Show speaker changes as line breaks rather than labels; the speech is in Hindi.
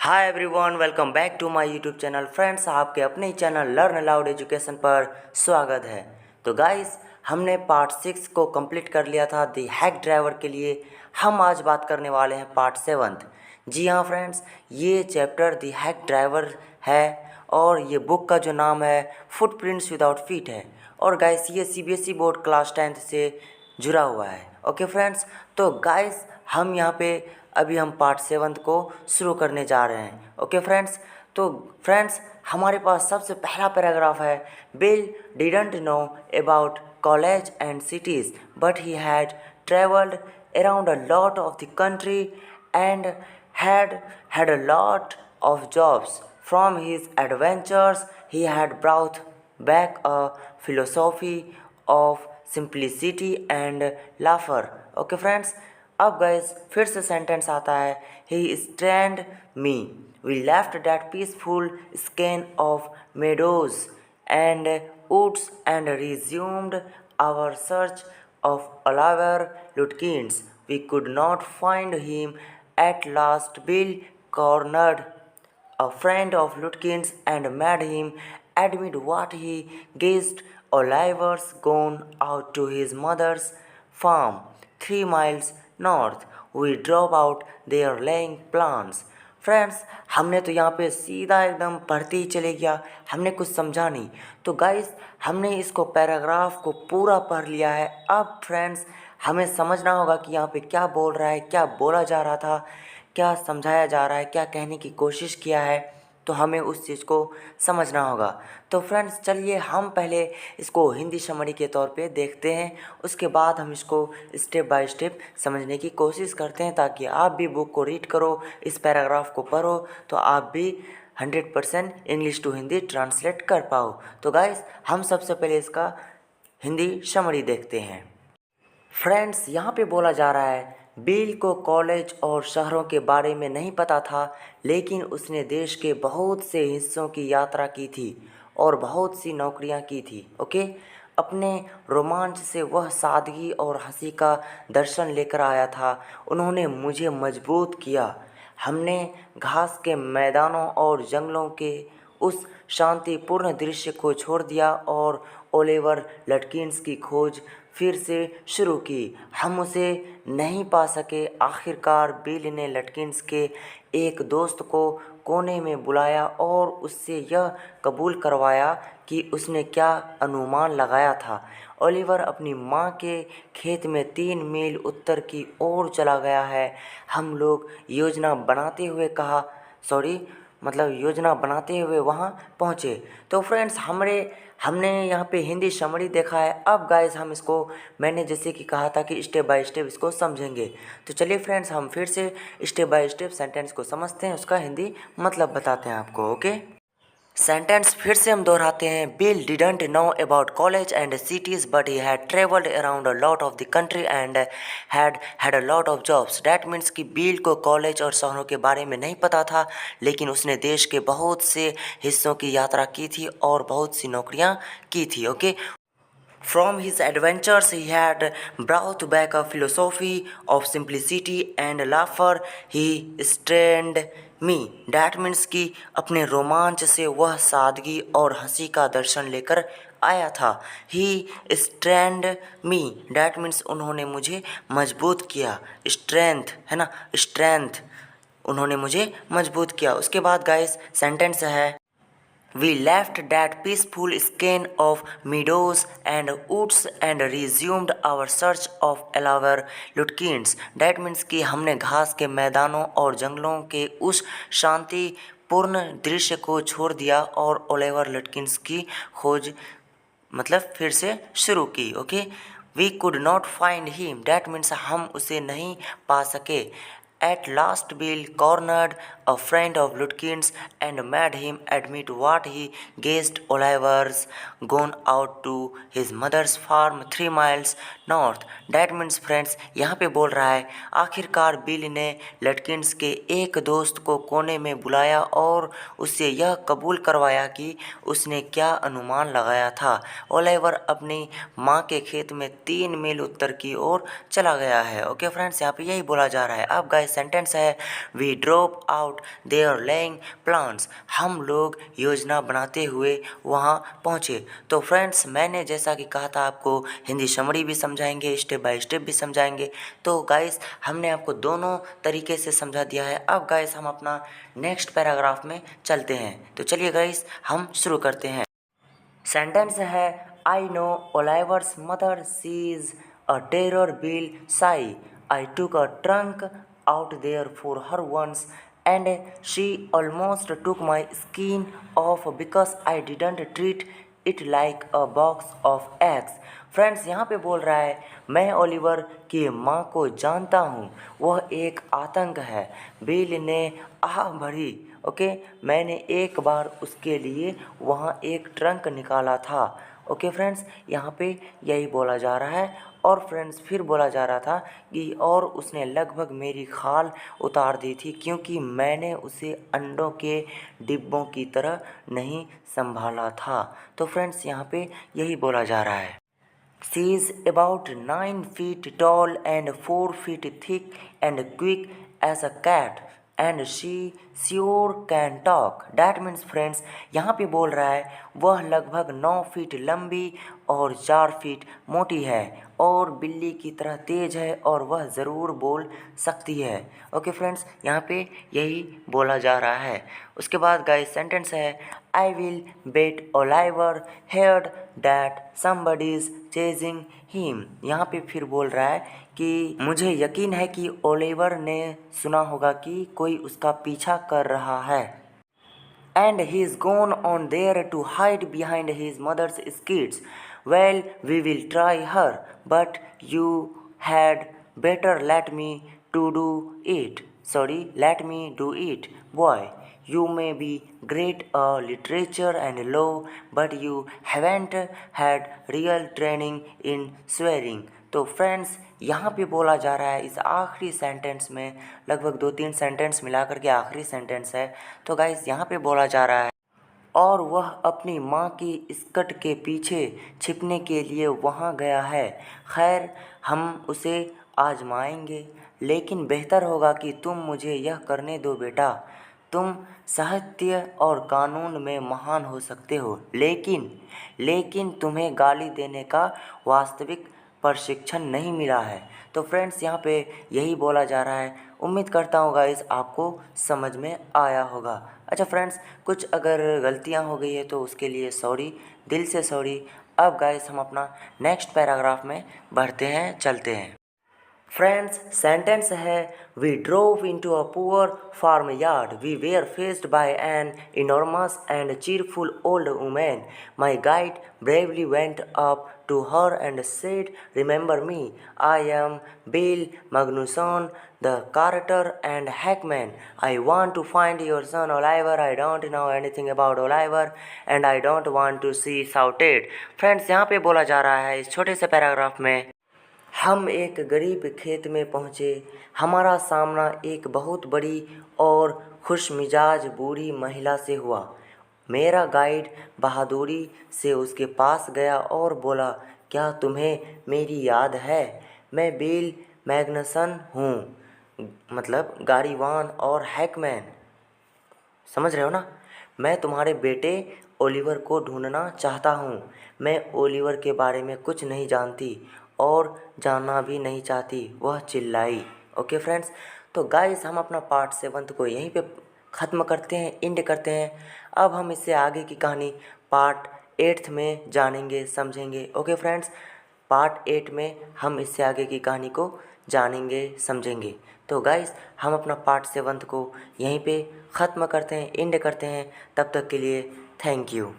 Hi everyone, welcome back to my YouTube channel. Friends, आपके अपने ही चैनल लर्न अलाउड एजुकेशन पर स्वागत है। तो गाइस, हमने पार्ट 6 को कंप्लीट कर लिया था दी हैक ड्राइवर के लिए। हम आज बात करने वाले हैं पार्ट 7। जी हाँ फ्रेंड्स, ये चैप्टर दी हैक ड्राइवर है और ये बुक का जो नाम है फुटप्रिंट्स विदाउट फीट है। और गाइस, ये सीबीएसई बोर्ड क्लास 10th से जुड़ा हुआ है। ओके फ्रेंड्स, तो गाइस हम यहाँ पे अभी हम पार्ट 7 को शुरू करने जा रहे हैं। ओके फ्रेंड्स, तो फ्रेंड्स हमारे पास सबसे पहला पैराग्राफ है, bill didn't know about college and cities but he had travelled around a lot of the country and had a lot of jobs. From his adventures, he had brought back a philosophy of simplicity and laughter. Okay friends, अब गाइस फिर से सेंटेंस आता है, he strand me, we left that peaceful scene of meadows and woods and resumed our search of Oliver Lutkins. We could not find him. At last Bill cornered a friend of Lutkins and made him admit what he guessed. Oliver's gone out to his mother's farm 3 miles north. We drove out there laying plans. Friends, हमने तो यहाँ पे सीधा एकदम पढ़ते ही चले गया, हमने कुछ समझा नहीं। तो गाइस, हमने इसको पैराग्राफ को पूरा पढ़ लिया है। अब फ्रेंड्स हमें समझना होगा कि यहाँ पे क्या बोल रहा है, क्या बोला जा रहा था, क्या समझाया जा रहा है, क्या कहने की कोशिश किया है। तो हमें उस चीज़ को समझना होगा। तो फ्रेंड्स चलिए हम पहले इसको हिंदी समरी के तौर पे देखते हैं, उसके बाद हम इसको स्टेप बाय स्टेप समझने की कोशिश करते हैं, ताकि आप भी बुक को रीड करो, इस पैराग्राफ को पढ़ो, तो आप भी 100% इंग्लिश टू हिंदी ट्रांसलेट कर पाओ। तो गाइस, हम सबसे पहले इसका हिंदी समरी देखते हैं। फ्रेंड्स, यहाँ पे बोला जा रहा है, बिल को कॉलेज और शहरों के बारे में नहीं पता था, लेकिन उसने देश के बहुत से हिस्सों की यात्रा की थी और बहुत सी नौकरियाँ की थी। ओके, अपने रोमांच से वह सादगी और हंसी का दर्शन लेकर आया था। उन्होंने मुझे मजबूत किया। हमने घास के मैदानों और जंगलों के उस शांतिपूर्ण दृश्य को छोड़ दिया और ओलिवर लटकिंस की खोज फिर से शुरू की। हम उसे नहीं पा सके। आखिरकार बिल ने लटकिंस के एक दोस्त को कोने में बुलाया और उससे यह कबूल करवाया कि उसने क्या अनुमान लगाया था। ओलिवर अपनी माँ के खेत में 3 मील उत्तर की ओर चला गया है। हम लोग योजना बनाते हुए वहाँ पहुँचे। तो फ्रेंड्स हमने यहाँ पे हिंदी समरी देखा है। अब गाइस हम इसको, मैंने जैसे कि कहा था कि स्टेप बाय स्टेप इसको समझेंगे। तो चलिए फ्रेंड्स, हम फिर से स्टेप बाय स्टेप सेंटेंस को समझते हैं, उसका हिंदी मतलब बताते हैं आपको। ओके, सेंटेंस फिर से हम दोहराते हैं। Bill didn't know about college and cities but he had travelled around a lot of the country and had a lot of jobs. That means कि बिल को कॉलेज और शहरों के बारे में नहीं पता था, लेकिन उसने देश के बहुत से हिस्सों की यात्रा की थी और बहुत सी नौकरियां की थी। Okay, from his adventures, he had brought back a philosophy of simplicity and laughter. He strained me. That means कि अपने रोमांच से वह सादगी और हंसी का दर्शन लेकर आया था। He strained me. That means उन्होंने मुझे मजबूत किया। Strength है ना, strength, उन्होंने मुझे मजबूत किया। उसके बाद गाइस सेंटेंस है, We left that peaceful skein of meadows and woods and resumed our search of Oliver Lutkins. That means कि हमने घास के मैदानों और जंगलों के उस शांतिपूर्ण दृश्य को छोड़ दिया और ओलिवर लटकिंस की खोज फिर से शुरू की। Okay, we could not find him. That means हम उसे नहीं पा सके। At last Bill cornered a friend of Lutkins and made him admit what he guessed Oliver's gone out to his mother's farm 3 miles north. That means friends यहाँ पे बोल रहा है आखिरकार बिल ने लटकिंस के एक दोस्त को कोने में बुलाया और उससे यह कबूल करवाया कि उसने क्या अनुमान लगाया था। ओलिवर अपनी माँ के खेत में 3 मील उत्तर की ओर चला गया है। ओके फ्रेंड्स, यहाँ पे यही बोला जा रहा है। अब गाइस सेंटेंस है we drop out their laying plans. हम लोग योजना बनाते हुए वहाँ पहुँचे। तो फ्रेंड्स मैंने जैसा कि कहा था आपको हिंदी समरी भी समझाएंगे, स्टेप बाय स्टेप भी समझाएंगे। तो गाइस हमने आपको दोनों तरीके से समझा दिया है। अब गाइस हम अपना नेक्स्ट पैराग्राफ में चलते हैं। तो चलिए गाइस हम शुरू करते हैं। सेंटेंस है I know Oliver's mother sees a terror bill Sai. I took a trunk out there for her once and she almost took my skin off because I didn't treat it like a box of eggs। Friends यहाँ पे बोल रहा है मैं ओलिवर की माँ को जानता हूँ, वह एक आतंक है। बिल ने आह भरी। ओके, मैंने एक बार उसके लिए वहाँ एक ट्रंक निकाला था। ओके फ्रेंड्स, यहाँ पे यही बोला जा रहा है। और फ्रेंड्स फिर बोला जा रहा था कि और उसने लगभग मेरी खाल उतार दी थी क्योंकि मैंने उसे अंडों के डिब्बों की तरह नहीं संभाला था। तो फ्रेंड्स यहाँ पे यही बोला जा रहा है। She is about 9 feet tall and 4 feet thick and quick as a cat and she sure can talk। That means friends यहाँ पे बोल रहा है वह लगभग 9 फीट लंबी और 4 फीट मोटी है और बिल्ली की तरह तेज है और वह ज़रूर बोल सकती है। ओके फ्रेंड्स, यहाँ पे यही बोला जा रहा है। उसके बाद गाइस सेंटेंस है I will bet Oliver heard that somebody is chasing him। यहाँ पे फिर बोल रहा है कि मुझे यकीन है कि ओलिवर ने सुना होगा कि कोई उसका पीछा कर रहा है। And he's gone on there to hide behind his mother's skirts। Well, we will try her, but you had better let me do it। let me do it, boy। You may be great at literature and law, but you haven't had real training in swearing। तो फ्रेंड्स यहाँ पे बोला जा रहा है इस आखिरी सेंटेंस में, लगभग 2-3 सेंटेंस मिला करके आखिरी सेंटेंस है। तो गाइस यहाँ पे बोला जा रहा है और वह अपनी माँ की स्कर्ट के पीछे छिपने के लिए वहाँ गया है। खैर हम उसे आजमाएंगे, लेकिन बेहतर होगा कि तुम मुझे यह करने दो बेटा। तुम साहित्य और कानून में महान हो सकते हो, लेकिन तुम्हें गाली देने का वास्तविक प्रशिक्षण नहीं मिला है। तो फ्रेंड्स यहाँ पे यही बोला जा रहा है। उम्मीद करता हूँ गाइस आपको समझ में आया होगा। अच्छा फ्रेंड्स, कुछ अगर गलतियाँ हो गई है तो उसके लिए सॉरी, दिल से सॉरी। अब गाइस हम अपना नेक्स्ट पैराग्राफ में बढ़ते हैं, चलते हैं। फ्रेंड्स सेंटेंस है we drove into a poor farmyard. We were faced by an enormous and cheerful old women. My guide bravely went up to her and said, remember me, I am Bill Magnusson, the carter and hackman। I want to find your son Oliver। I don't know anything about Oliver and I don't want to see shouted। Friends यहाँ पे बोला जा रहा है इस छोटे से पैराग्राफ में हम एक गरीब खेत में पहुँचे। हमारा सामना एक बहुत बड़ी और खुशमिजाज बूढ़ी महिला से हुआ। मेरा गाइड बहादुरी से उसके पास गया और बोला, क्या तुम्हें मेरी याद है? मैं बिल मैग्नसन हूँ, मतलब गाड़ीवान और हैकमैन। समझ रहे हो ना? मैं तुम्हारे बेटे ओलिवर को ढूंढना चाहता हूँ। मैं ओलिवर के बारे में कुछ नहीं जानती और जानना भी नहीं चाहती, वह चिल्लाई। ओके फ्रेंड्स, तो गाइस हम अपना पार्ट 7 को यहीं पे ख़त्म करते हैं, एंड करते हैं। अब हम इससे आगे की कहानी पार्ट 8 में जानेंगे, समझेंगे। ओके फ्रेंड्स, पार्ट 8 में हम इससे आगे की कहानी को जानेंगे, समझेंगे। तो गाइस हम अपना पार्ट 7 को यहीं पे ख़त्म करते हैं, एंड करते हैं। तब तक के लिए थैंक यू।